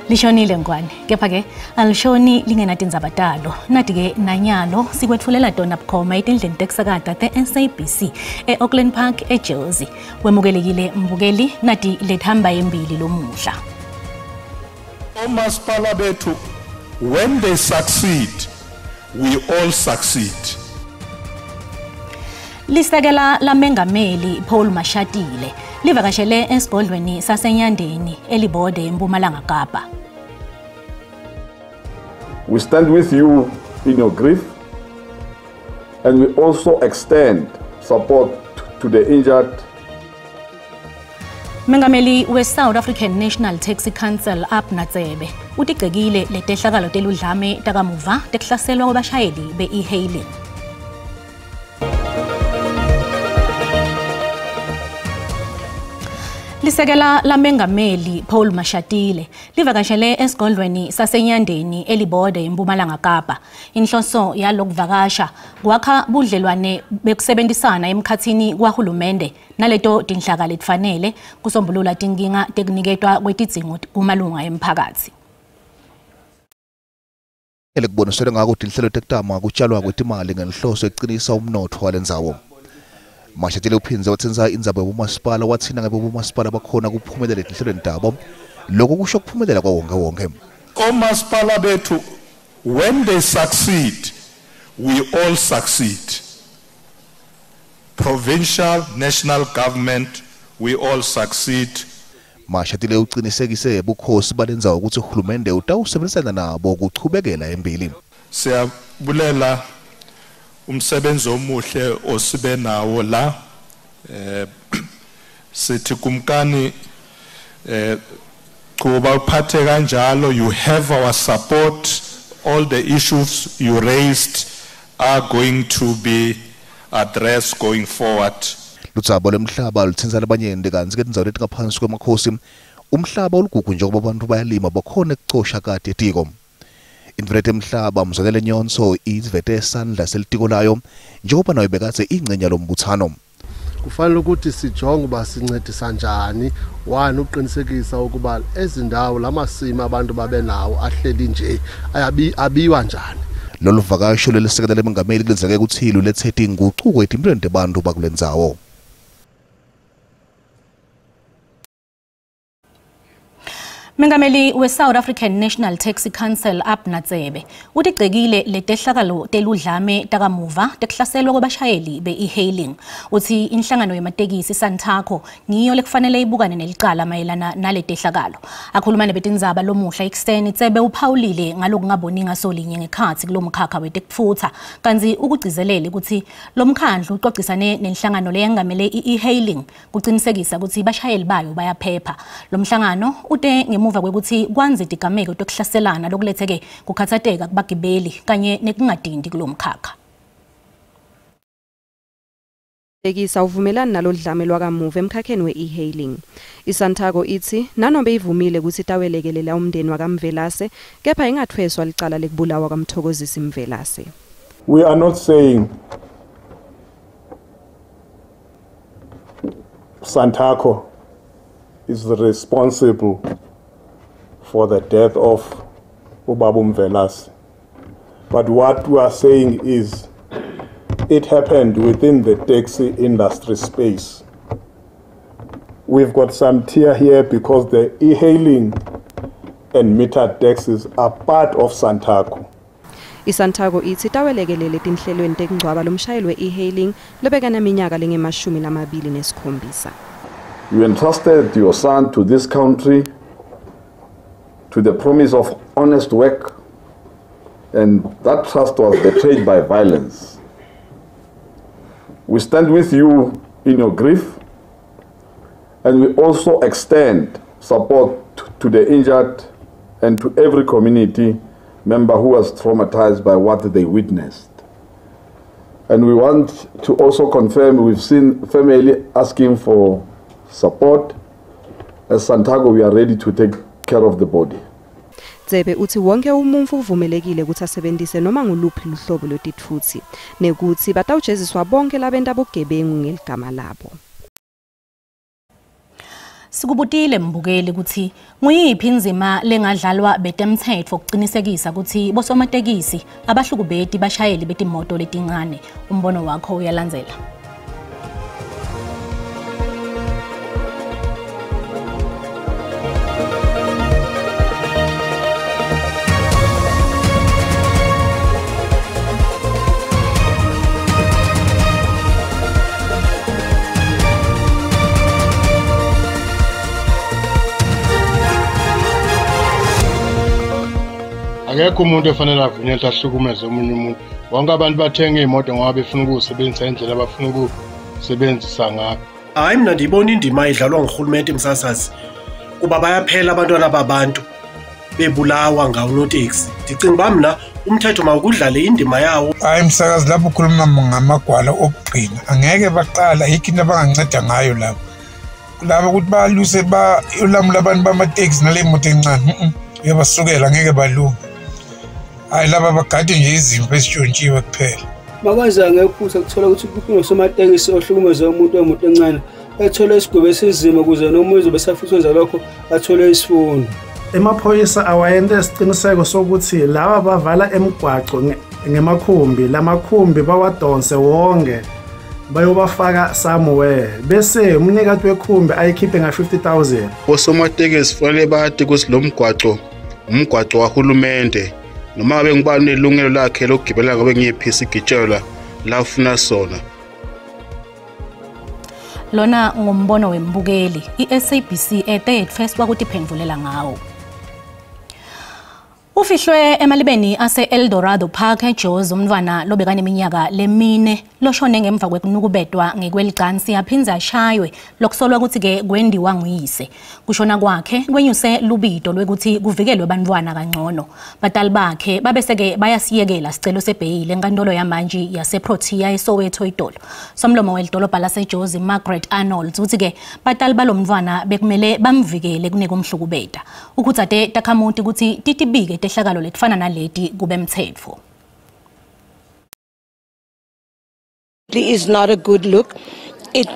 Lishonile ngwane, kepha ke alishoni lingenatindzaba talo. Nati ke nanyalo sikwetfulela tona bukhoma etindleni tekusakata te-SABC e-Auckland Park eJersey. Wemukelekile mbukeli nati lethamba yembili lomuhla. Omasipala bethu, when they succeed, we all succeed. Lisekela la mengameli Paul Mashatile livakashele esigodlweni saseNyandeni elibode eMpumalanga Kapa. We stand with you in your grief, and we also extend support to the injured. Mengameli we South African National Taxi Council Abner Tsebe utigcekile letehlakalo teludlame takamuva tekuhlaselwa kwabashayeli be-e-hailing. Lisekela la mengameli Paul Mashatile livakashele esigodlweni saseNyandeni elibode eMpumalanga Kapa. Inhloso yalokuvakasha kwakha budlelwane bekusebenzisana emkhathini kwahulumende naleto tinhlaka letifanele kusombulula tinkinga tekuniketwa kwetidzingo kumalunga emphakathi. Elekubonisela ngako tinhlelo tekutama kutshalwa kwetimali ngenhloso eqinisa umnotho walendzawo. Mashatile uphinze watsenza indzaba yobumasipala wathina ngabobumasipala bakhona kuphumelela etinhlelweni tabo lokho kusho kuphumelela kwawonke. Omasipala bethu, when they succeed, we all succeed. Provincial, national government, we all succeed. Mashatile uqinisekise bukhosi balendzawo ukuthi uhulumende utawusebenzisana nabo ukuchubekela embili. Siyabulela umsebenzi omuhle osibe nawo la sithi kumkani kuba uphathe kanjalo, you have our support. All the issues you raised are going to be addressed going forward. Lutsabo lemhlaba lutsenza labanyende kanzi ketindzawo letingaphansi kwemakhosi umhlaba olugugu njengoba abantu bayalima bakhona ekucosha kade etiko. Invete mhlaba mzolele nyonso izivete sandla selitiko layo njengoba nayo bekatse ingcenya lombuthano. Kufanele ukuthi sijonge uba sincedisa njani wani uqinisekisa ukuba ezindawo lamasimo abantu babe nawo ahleli nje abiwa njani. Lolu vakasho lelisekela lemengameli lenzeke kuthilo lethethe inguquko etimpilweni tebantu bakulendzawo. Mengameli we South African National Taxi Council Abner Tsebe utigcekile letehlakalo teludlame takamuva tekuhlaselwa kwabashayeli be-e-hailing. Uthi inhlangano yematekisi Santaco ngiyo lekufanele ibukane nelicala mayelana naletehlakalo. Akhuluma nebetindzaba lomuhla ekuseni Tsebe uphawulile ngalokungaboni ngasolinye ngekhathi kulomkhakha wetekufutha kanzi ukugcizelele ukuthi lomkhandlu uxoxisane nenhlangano leyengamele i-e-hailing kuqinisekisa ukuthi bashayeli bayo bayaphepha. Lomhlangano ute ngemuva kwekuthi kwanze tigameko tokuhlaselana lokuletheke kukhathateka kubagibeli kanye nekungadindi kulomkhakha. Tekisa uvumelana nalodlame lwakamuva emkhakheni we-e-hailing. ISantaco ithi nanobe ivumile ukuthi tawelekelela umndeni wakamvelase kepha ingathweswa licala lekubulawa kaMthokozisi Mvelase. We are not saying Santaco is responsible for the death of Ubaba Mvelase. But what we are saying is it happened within the taxi industry space. We've got some tear here because the e-hailing and metered taxis are part of Santaco. ISantaco ithi tawelekelele tinhlelweni tekungcwaba lomshayeli we-e-hailing lobekana minyaka lenge-27. You entrusted your son to this country to the promise of honest work, and that trust was betrayed by violence. We stand with you in your grief, and we also extend support to the injured and to every community member who was traumatized by what they witnessed. And we want to also confirm we've seen family asking for support. As Santaco, we are ready to take care of the body. Tsebe uthi wonke umuntu uvumelekile ukuthi asebenzise noma nguluphi luhlobo lwetithuthi nekuthi batawujeziswa bonke labenta bogebengu ngeligama labo. Sikubutile mbukeli ukuthi nguyiphi inzima lengadlalwa betemthetho ukuqinisekisa ukuthi bosomatekisi abahlukubeti bashayeli betimoto letincane. Umbono wakho uyalandzela. Akekho umuntu efanele avunyelwe ahlukumeze omunye umuntu. Wonke abantu bathenga imoto ngoba befuna ukusebenzisa indlela abafuna ukusebenzisa ngayo. Hayi mina ndibona indima idlalwa nguhulumeni emsasazi. Kuba bayaphela abantwana babantu bebulawa ngawo notaxi. Ndicinga ba mina umthetho mawukudlale indima yawo. Hayi msakazi lapho ukhuluma ngamagwala okugcina. Angeke baqala ikinto abanganceda ngayo lapho. Laba ukuthi baluse ulamula abantu bamateksi nale moto encane. Uyabasukela ngeke balunga. Hayi laba bagade nje izimpo ezitshontshiwe kuphela. Makwazi ngekuphuza kuthola ukuthi kuphinde somatekisi ohlukumeza umuntu wemoto encane ethola isigwebo esizima ukuze noma uzobe safuthoza lokho athole isifundo. Emaphoyisa awayenza isiqiniseko sokuthi laba bavala emgwaqo ngemakhumbi lamakhumbi bawadonse wonke bayobafaka somewhere bese umnikati wekhumbi ayikhiphe nga 50,000. Osomatekisi fanele bathi ukuthi lo mgwaqo umgwaqo wahulumende noma ngabe ngibani nelungelo lakhe lokugibela ngabe ngiyiphisa igitshela la ufuna sona. Lona ngumbono wembukeli iSABC e3 first wakuthi phendvulela ngawo. Ufihlwe emalibeni ase Eldorado Park eJozi umntwana lobekaneminyaka lemine loshone ngemva kwekunukubedwa ngekwelicansi yaphinza ashaywe lokusolwa ukuthi ke kwendiwa nguyise. Kushona kwakhe kwenyuse lubito lwekuthi kuvikelwe abantwana kangcono. Batali bakhe babeseke bayasiyekela sicelo sebheyili enkantolo yamanje yaseProtea eSoweto idolo. Somlomo welidolobha laseJozi Margaret Arnold uthi ke batali balomntwana bekumele bamvikele kunekumhlukubeda. Ukutsate takhamuti ukuthi titibike tehlakalo letfana naleti kube mthetho. It is not a good look. It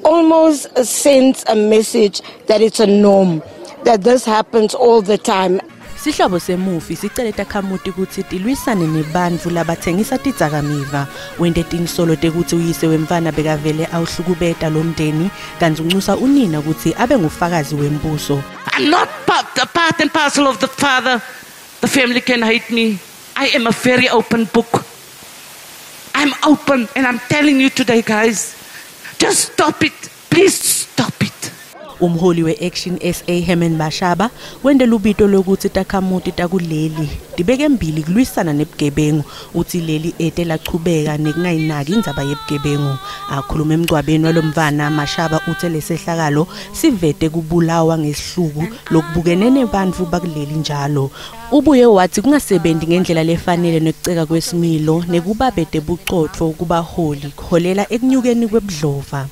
almost sends a message that it's a norm, that this happens all the time. Sihlobo semufi sicele takhamuti ukuthi tilwisane nebantfu labathengisa tidzakamiva wende tinsolo tekuthi uyise wemfana bekavele awuhlukubeta lo mndeni kanti unxusa unina ukuthi abe ngufakazi wembuso. I'm not part and parcel of the father. The family can hate me. I am a very open book. I'm open and I'm telling you today, guys, just stop it. Please stop it. Umholi we-Action SA Herman Mashaba wende lubito lokuthi takhamuti takuleli dibeke mbili kulwisana nebugebengu uthi leli ete lachubeka nekungayinaki indzaba yebugebengu. Akhuluma emgcwabeni walomfana Mashaba uthe lesehlakalo sivete kubulawa ngesihluku lokubukene nebantfu bakuleli njalo. Ubuye wathi kungasebenzi ngendlela lefanele nokuceka kwesimilo nekubabete bucotfo kubaholi kuholela ekunyukeni kwebudlova.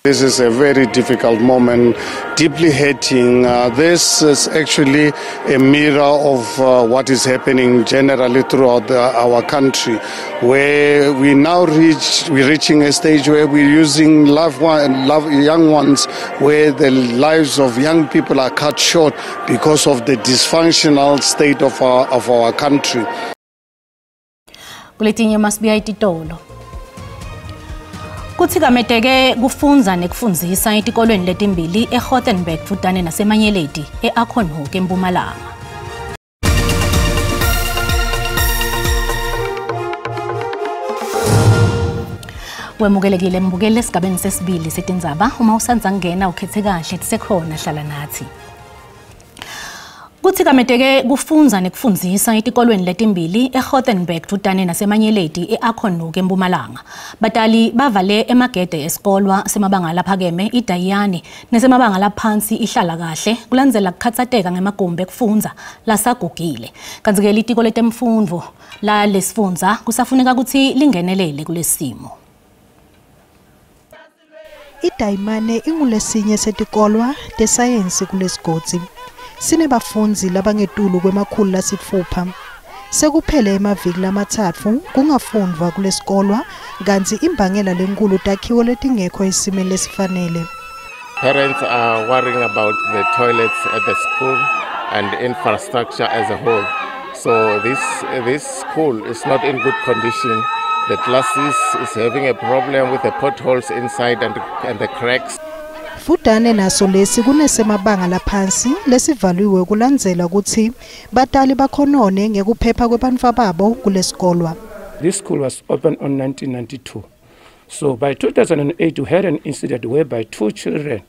This is a very difficult moment, deeply hurting. This is actually a mirror of what is happening generally throughout our country, where we're reaching a stage where we're using young ones, where the lives of young people are cut short because of the dysfunctional state of our country. Kuletinye masibiya ititolo. Kuthi kameteke kufunza nekufundzisa etikolweni letimbili eGothenburg futane naseManyeleti eAkhonoke eMpumalanga. Wemukelekile mbukele esigabeni sesibili setindzaba uma usanza ngena ukhethe kahle tisekhona hlala nathi. Kuthi kameteke kufunza nekufundzisa etikolweni letimbili eGothenburg futane naseManyeleti eAkhonoke eMpumalanga. Batali bavale emagede esikolwa semabanga laphakeme iDayani nesemabanga laphansi ihlala kahle kulandzela kukhatsateka ngemagumbi ekufundza lasagugile. Kanti ke litiko letemfundvo la lesifundza kusafuneka ukuthi lingenelele kulesimo. iDayimane ingulesinye setikolwa tesayensi kulesigodzi. Sinebafundzi labangetulu kwemakhulu lasitfupha. Sekuphele emaviki lamathatfu kungafundwa kulesikolwa kanti imbangela lenkulu takhiwo letingekho esimeni lesifanele. Parents are worrying about the toilets at the school and infrastructure as a whole. So this school is not in good condition. The classes is having a problem with the potholes inside and the cracks. Futane naso lesi kunesemabanga laphansi lesivaliwe kulandzela ukuthi batali bakhonone ngekuphepha kwebantfu babo kulesikolwa. This school was opened on 1992. So by 2008 we had an incident whereby 2 children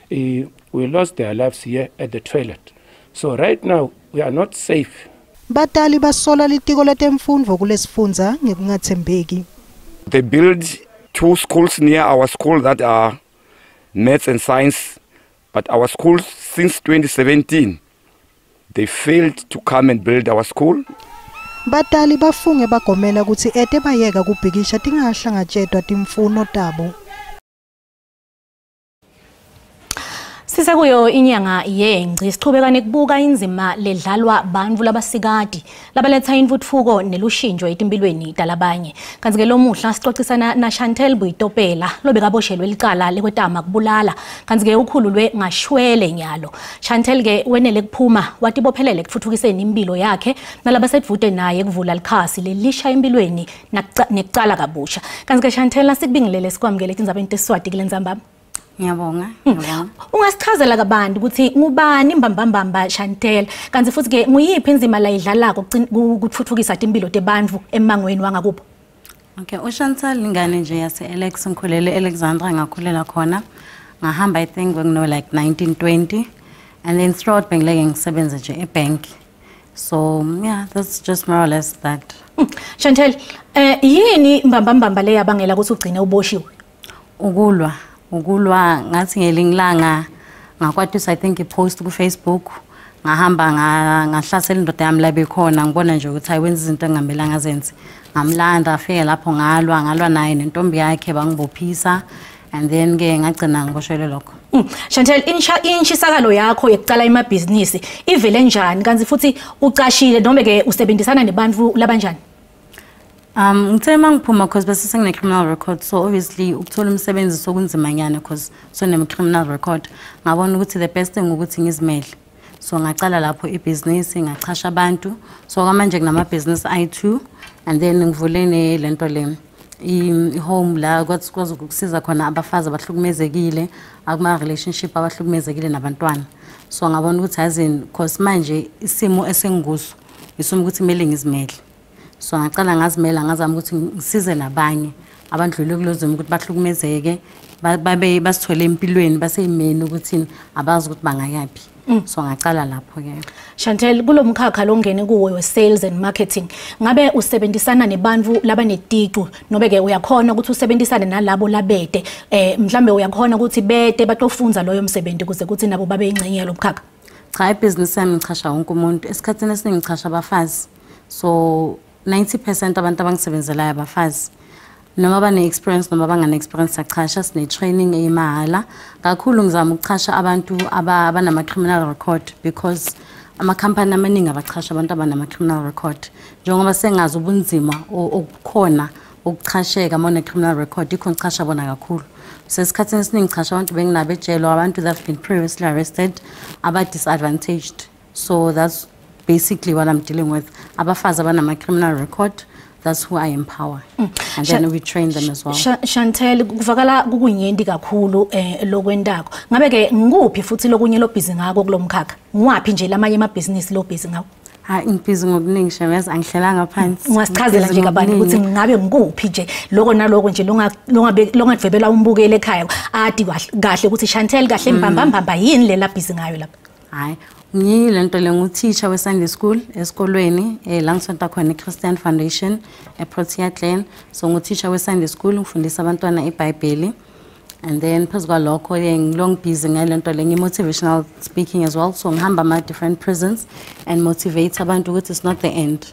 we lost their lives here at the toilet. So right now we are not safe. Batali basola litiko letemfundvo kulesifundza ngekungathembeki. They built 2 schools near our school that are maths and science, but our schools since 2017 they failed to come and build our school. Batali bafunge bagomela ukuthi ete bayeka kubhikisha tingahlangatshedwa timfuno tabo. Sisekuyo inyanga yengci sichubeka nekubuka inzima ledlalwa bantfu labasikati labaletha imvutfuko nelushintsho etimpilweni talabanye. Kanti ke lomuhla sixoxisana na Chantel Buyitopela lobekaboshelwe licala lekwetama kubulala. Kanti ke ukhululwe ngashwele nyalo. Chantel ke wenele kuphuma watibophelele kutfutfukiseni impilo yakhe nalabasedvute naye kuvula likhasi lelisha empilweni nekucala kabusha. Kanti ke Chantel asikubingelele sikwamukele tindzabeni tesiswati kule ndzamba. Ngiyabonga. Ungasichazela kabantu ukuthi ngubani imbambambamba Chantel kanti futhi ke nguyiphi inzima la idlalako ukuthuthukisa impilo tebantfu emangweni wangakubo? Okay, uChantel ingane nje yase Alex ngikhulele Alexandra ngakhulela khona. Ngahamba I think like 1920 and then throughout bengileke ngisebenza nje ebank. So yeah, that's just more or less that. Chantel, yini imbambambamba le yabangela ukuthi ugcine uboshiwe? Ukulwa ngathi ngelingilanga ngakwatisa I think ipost ku Facebook ngahamba ngahlasela indoda yami la bekhona ngibona nje ukuthi ayiwenza izinto engamela ngazenze ngamlanda afike lapho ngalwa naye nentombi yakhe bangibophisa and then ke ngagcina ngiboshelwe lokho. Chantel, inshisakalo yakho yokucala emabhizinisi ivele njani kanti futhi ucashile noma ke usebenzisana nebantfu labanjani? Ngithe mangiphuma because bese sengine criminal record, so obviously ukuthola umsebenzi sokunzima nyane because sone criminal record ngabona ukuthi the best thing ukuthi ngizimele. So ngacala lapho ibusiness ngachasha abantu, so manje kunama business I2 and then ngivulene lento le home la kwazi ukusiza khona abafazi abahlukumezekile akuma relationship abahlukumezekile nabantwana. So ngabona ukuthi azini because manje isimo esengiguso isimo ukuthi kumele ngizimele. So ngaqala ngazimela ngazama ukuthi ngisize nabanye abandlule kulozimo ukuthi bahlukumezeke babe basithole empilweni baseyimeni ukuthi abazi ukuthi bangayaphi. So ngaqala lapho ke. Chantel, kulomkhakha longene kuwo we sales and marketing. Ngabe usebenzisana nebantfu labanetiqu nobe ke uyakhona ukuthi usebenzisane nalabo labete mhlambe uyakhona ukuthi bete batofunza loyo msebenzi kuze ukuthi nabo babe ingcenye lomkhakha? Cha, ibusiness yami ngichasha wonke umuntu esikhathini esiningi ngichasha abafazi. So 90% abantu abangisebenzelayo abafazi noma bane experience noma bangane experience achasha sine training eyimahala kakhulu ngizama ukuchasha abantu abanama criminal record because ama company amaningi abachasha abantu abanama criminal record njengoba sengazi ubunzima okukhona ukuchasheka mona criminal record ikho ngichasha bona kakhulu sesikhathini esiningi ngichasha abantu benginabo ejele abantu that have been previously arrested aba disadvantaged. So that's basically what I'm dealing with. Abafazi abanama criminal record, that's who I empower. And then we train them as well. Chantel, kuvakala kukunyendi kakhulu lokwendako. Ngabe ke nguphi futhi lokunye lo busy ngako kulomkhakha? Ngwaphi nje lamanye ama business lo busy ngako? Ngibhizi ngokuningi shemeza angihlalanga phansi. Ungasichazela nje kabantu ukuthi ngabe nguphi nje lokho naloko nje longadvebela umbukele ekhaya ati kahle ukuthi Chantel kahle mbambambamba yini lela busy ngayo lapha? Hayi ngiyilento lengu-teacher we-Sunday school esikolweni la ngisonta khona i-Christian Foundation eProtea Clan. So ngu-teacher we-Sunday school ngifundisa abantwana iBhayibheli and then phezu kwalokho ngilongibhizi ngalento le ngi-motivational speaking as well. So ngihamba ama-different prisons and motivate abantu ukuthi it's not the end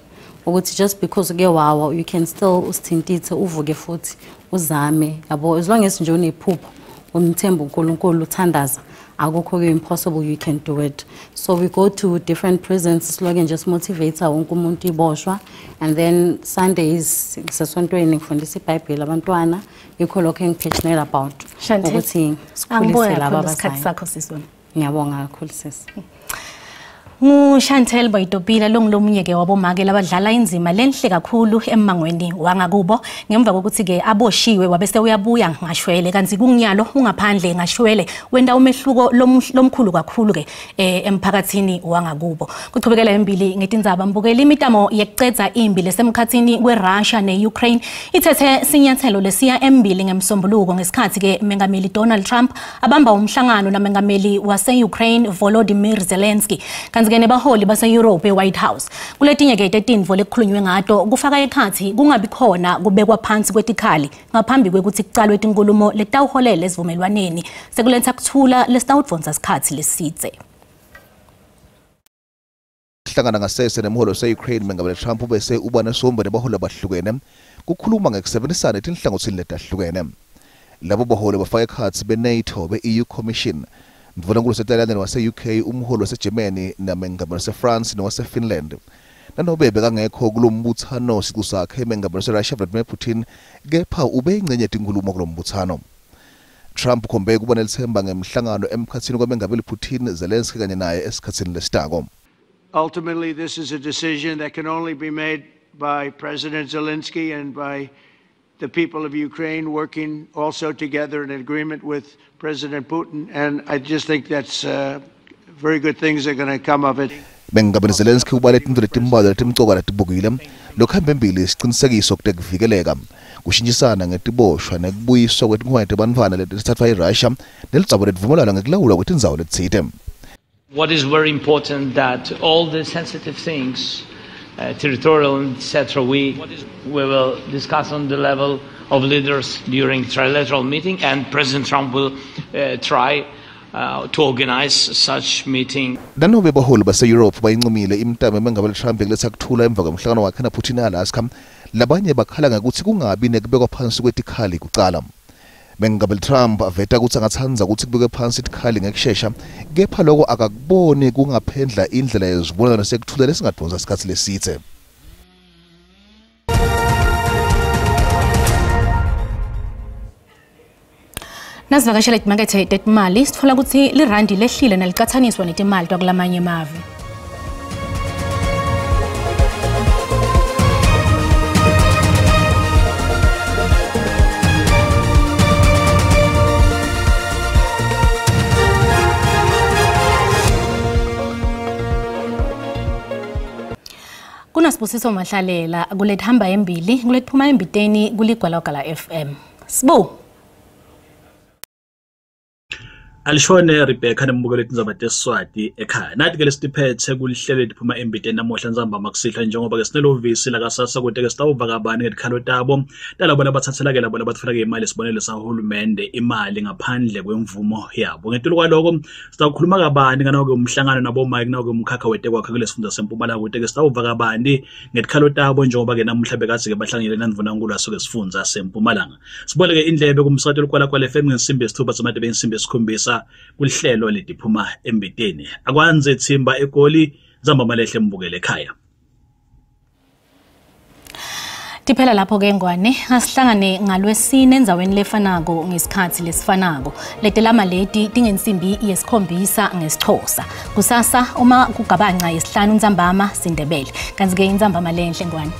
ukuthi just because uke wawa you can still usithintithe uvuke futhi uzame yabo as long as nje unephupho umthemba uNkulunkulu uthandaza akukho impossible, you can do it. So we go to different prisons, slogan just motivates wonke umuntu iboshwa, and then Sundays sasontweni ngifundisa iBhayibheli abantwana yikho lokho engipassionate about ukuthi sikhulise laba abasayo. Ngiyabonga kakhulu sisi. Chantel Boitopila lomunye ke wabomake labadlala inzima lenhle kakhulu emangweni wangakubo ngemva kokuthi ke aboshiwe wabese uyabuya ngashwele kanti kungyalo ungaphandle ngashwele wenda umehluko lomkhulu kakhulu ke emphakathini wangakubo. Kuchubekela embili ngetindzaba mbukela imitamo yekucedza imbi lesemkhathini kweRussia neUkraine ithethe sinyathelo lesiya embili ngemsombuluko ngesikhathi ke mengameli Donald Trump abamba umhlangano namengameli wase-Ukraine Volodymyr Zelensky kanzikene baholi base-Europe e-White House. Kuletinye ke tetinvo lekukhulunywe ngato kufaka ekhathi kungabi khona kubekwa phansi kwetikhali ngaphambi kwekuthi kucalwe inkulumo letawuholela esivumelwaneni sekuletha kuthula lesitawudvonsa sikhathi lesitse. Hlangana ngasese nemholo wase-Ukraine mengameli Trump ubese uba nesomba nebaholi abahlukene kukhuluma ngekusebentisana etinhlangothini letahlukene. Labo baholi bafaka ekhathi be-NATO be-EU Commission Mvunankulu seTaliyane wase-UK umholi wase-Germany namengameli wase-France nowase-Finland. Nanobe bekangekho kulombuthano siqu sakhe mengameli wase-Russia Vladimir Putin kepha ube ingcenye tinkulumo kulombuthano. Trump ukhombe kuba nelithemba ngemhlangano emkhathini kwamengameli Putin Zelensky kanye naye esikhathini lesitako. Ultimately, this is a decision that can only be made by President Zelensky and by the people of Ukraine working also together in agreement with President Putin, and I just think that's very good things are going to come of it. Mengameli Zelensky ubale tinto letimbalwa letimcoka letibukile lokhambe embili isiqinisekiso kutekivikeleka kushintshisana ngetiboshwa nekubuyiswa kwetinkhwanya tebantfwana letisatfwa iRussia nelidzaba letivumelwano ngekulawulwa kwetindzawo letitsite. What is very important that all the sensitive things, territorial, etc., we will discuss on the level of leaders during trilateral meeting, and President Trump will try to organize such meeting. Nanobe baholi base-Europe bayincumile imtamo mengameli Trump ngeletha kuthula emva komhlangano wakhe naPutin e-Alaska, labanye bakhala ngakuthi kungabi nekubekwa phansi kwetikhali kucala. Mengameli Trump aveta ukuthi angathanda ukuthi kubekwe phansi itikhali ngekushesha, kepha lokho akakuboni kungaphendla indlela yezibonelelo sekuthula lesingadonsa isikhathi lesithe. Nasivakashela imakethe yetimali sithola ukuthi lirandi lehlile nalicathaniswa netimali kwakulamanye emave. Kunasibusiso Mahlalela kulethamba embili kulethuma embiteni kuligwalagala FM. Sibu Alishone Rebecca nembukelo etindzaba teSiswati ekhaya. Nathi ke lesitiphethe kulihlelo liphuma embiteni namuhla nzamba makusihla njengoba ke sinelovisi la kasasa kodwa ke sitawuva kabani ngetikhalo tabo talabo labathathela ke labo labathula ke imali sibonele sahulumende imali ngaphandle kwemvumo yabo. Ngetilo kwaloko sitawukhuluma kabani nganawo ke umhlangano nabo Mike nawo ke umkhakha wetekwakhe kulesifunda seMpumalanga kodwa ke sitawuva kabani ngetikhalo tabo njengoba ke namuhla bekathi ke bahlangene naNvunankulu asoke sifundza seMpumalanga. Sibole ke indlebe kumsakazo lokwala kwale FM ngesimbi esithuba zamadebe ensimbi esikhombisa kulihlelo lediphuma embiteni akwanze Thimba eGoli Zamba Malehle mbukele ekhaya. Tiphela lapho ke ngwane asihlangane ngalwesine enzaweni lefanako ngesikhathi lesifanako letelama leti tingensimbi yesikhombisa ngesixhosa kusasa uma kugabanca yesihlanu Nzambama Sindebele kanti ke Nzambama lenhle ngwane.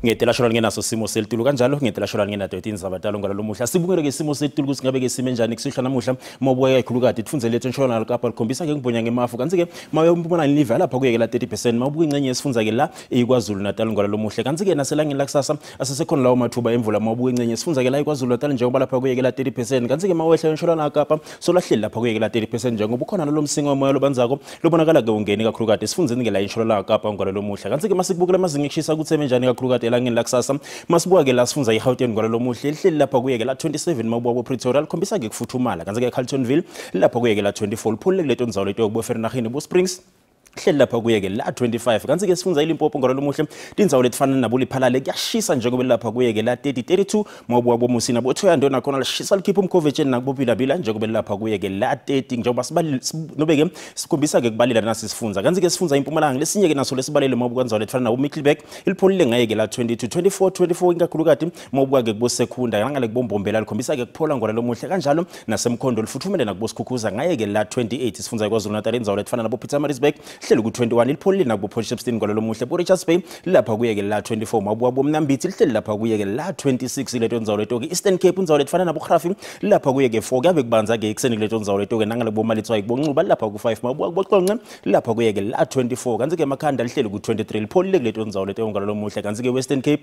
ngedela shona ngenaso simo selitulu kanjalo ngedela shona ngenato etinzabatalo ngalomuhla sibukele ke simo selitulu ukuthi ngabe ke sime njani kusihla namuhla mobuya ikhulukade ifunze lethu eNtshonalanga Kapa likhombisa ke ngibonya ngemafu kanti ke mayombona live lapha kuye ke la 30% mabuya ingcenye esifunza ke la eKwaZulu Natal ngalomuhla kanti ke naselangeni lakusasa asesekhona lawo mathuba emvula mabuya ingcenye esifunza ke la eKwaZulu Natal njengoba lapha kuye ke la 30% kanti ke mawehla eNtshonalanga Kapa solahleli lapha kuye ke la 30% njengoba ukhona lo msingo womoya lobanzako lobonakala ke ungeni kakhulukade sifunzeni ke la eNtshonalanga Kapa ngalomuhla kanti ke masikubukela amazinga ekushisa ukuthi emenjani kakhulukade elangeni lakusasa masibuka ke la sifunza iGauteng ngalomuhla lihleli lapha kuye ke la 27 mabuya bo Pretoria likhombisa ke kufuthumala kanti ke Carletonville lapha kuye ke la 24 liphulile kuleto ndzawulo leto bo Vereeniging bo Springs hleli lapha kuye ke la 25 kanti ke sifunza iLimpopo ngalomuhle tindzawo letifana nabo liphalale kuyashisa njengoba lapha kuye ke la 32 mabuya bo Musina bo Thoyando nakhona lishisa likhipha umkhovetsheni nakubo Bilabila njengoba lapha kuye ke la 30 njengoba sibali nobeke sikhombisa ke kubalela nasi sifunza kanti ke sifunza iMpumalanga lesinye ke naso lesibalele mabuya kandzawo letifana nabo Middelburg ilipholile ngaye ke la 22 24 inkakhulukati mabuya ke kubo Sekunda ngale kubombombela likhombisa ke kuphola ngalomuhle kanjalo nasemkhondo lifuthumele nakubo Sikhukhuza ngaye ke la 28 sifunza iKwaZulu Natal indzawo letifana nabo Pietermaritzburg hleli ku21 ilipholile nakubo Port Shepstone ngalomuhle bo Richards Bay lapha kuye ke la 24 mabuya bo Mnambithi lihleli lapha kuye ke la 26 leto ndzawo leto ke Eastern Cape indzawo letifana nabo Grafi lapha kuye ke 4 kuyabe kubanza ke ekseni leto ndzawo leto ke nangale bo Malitswayi boncuba lapha ku5 mabuya bo Xonxe lapha kuye ke la 24 kanti ke Makhanda lihleli ku23 lipholile leto ndzawo leto ngalomuhle kanti ke Western Cape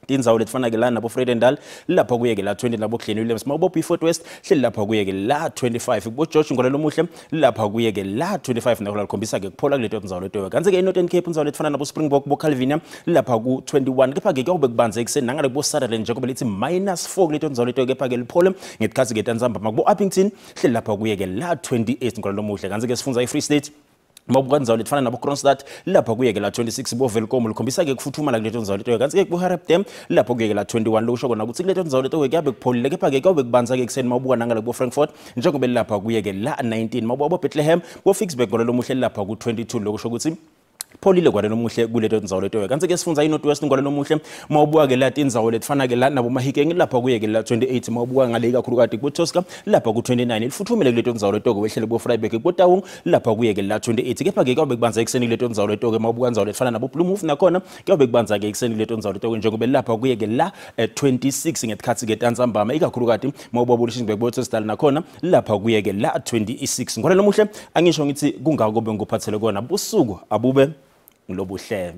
tindzawo letifana ke la nabo Vredendal lapha kuye ke la 20 nabo Glen Williams mabuya Beaufort West hleli lapha kuye ke la 25 bo George ngalomuhle lapha kuye ke la 25 nakho likhombisa ke kuphola kuleto ndzawo leto kanti ke eNorthern Cape indzawo letifana nabo Springbok bo Calvinia lapha ku21 kepha ke kube kubanza ekseni nangale bo Sutherland njengoba lithi -4 kuleto ndzawo leto kepha ke liphole ngesikhathi ke Tanzamba makubo Uppington hleli lapha kuye ke la 28 ngalomuhle kanti ke sifunza iFree State mabuya ndzawo letifana nabo Kroonstad lapha kuye ke la 26 bo Welkom likhombisa ke kufuthumala kuleto ndzawo leto kanti ke ku Harapdam lapha kuye ke la 21 lokusho kona ukuthi kuleto ndzawo leto kuyabe kupholile kepha ke kube kubanza ke ekseni mabuya nangale bo Frankfurt njengoba lapha kuye ke la 19 mabuya bo Bethlehem bo Ficksburg ngalomuhle lapha ku 22 lokusho ukuthi pholile kwalomuhle kuleto ndzawo leto kanti ke sifunza iNorth West ngalomuhle mabuya ke la tindzawo letifana ke la nabo Mahikeng lapha kuye ke la 28 mabuya ngale kakhulukade ku Tosca lapha ku 29 lifuthumele kuleto ndzawo leto wehlele bo Vryburg ku Taung lapha kuye ke la 28 kepha ke kube kubanza ekseni kuleto ndzawo leto ke mabuya ndzawo letifana nabo Blue Move nakhona kube kubanza ke ekseni kuleto ndzawo leto njengoba lapha kuye ke la 26 ngesikhathi ke Tanzambama ikakhulukade mabuya bo Lichtenburg bo Telstar nakhona lapha kuye ke la 26 ngalomuhle angisho ngithi kungako kube ngophathele kona busuku abube lobuhle